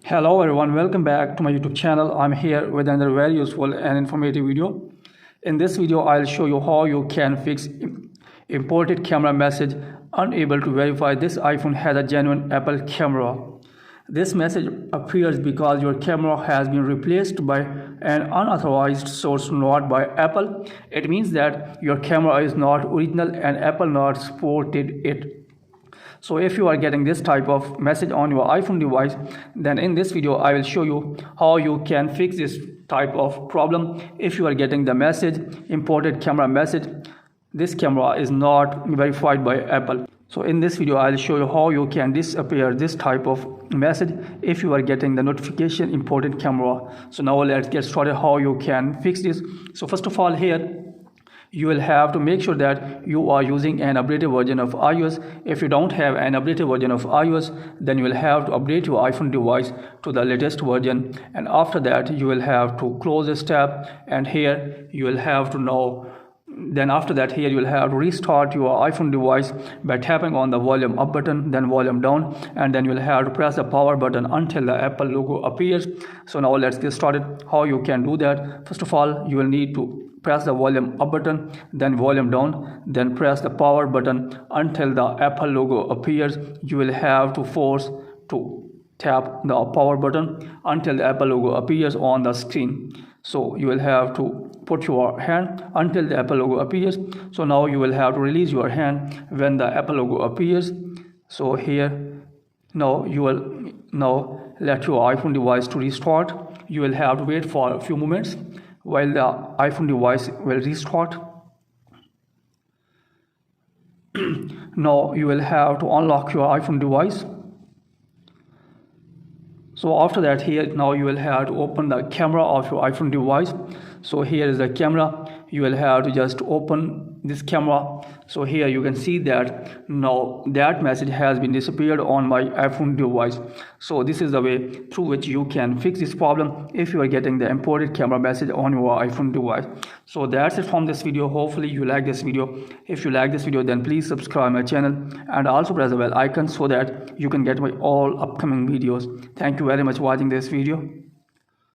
Hello everyone, welcome back to my YouTube channel. I'm here with another very useful and informative video. In this video, I'll show you how you can fix imported camera message unable to verify this iPhone has a genuine Apple camera. This message appears because your camera has been replaced by an unauthorized source, not by Apple. It means that your camera is not original and Apple not supported it. So if you are getting this type of message on your iPhone device, then in this video I will show you how you can fix this type of problem. If you are getting the message imported camera message, this camera is not verified by Apple. So in this video I'll show you how you can disappear this type of message if you are getting the notification imported camera. So now let's get started how you can fix this. So first of all, here you will have to make sure that you are using an updated version of iOS. If you don't have an updated version of iOS, then you will have to update your iPhone device to the latest version, and after that you will have to close this tab, and here you will have to here you will have to restart your iPhone device by tapping on the volume up button, then volume down, and then you will have to press the power button until the Apple logo appears. So now let's get started how you can do that. First of all, you will need to press the volume up button, then volume down, then press the power button until the Apple logo appears. You will have to force to tap the power button until the Apple logo appears on the screen. So you will have to put your hand until the Apple logo appears. So now you will have to release your hand when the Apple logo appears. So here now you will let your iPhone device to restart. You will have to wait for a few moments while the iPhone device will restart. Now you will have to unlock your iPhone device. So after that, here now you will have to open the camera of your iPhone device. So here is the camera. You will have to just open this camera. So here you can see that now that message has been disappeared on my iPhone device. So this is the way through which you can fix this problem if you are getting the imported camera message on your iPhone device. So that's it from this video. Hopefully you like this video. If you like this video, then please subscribe my channel and also press the bell icon so that you can get my all upcoming videos. Thank you very much for watching this video.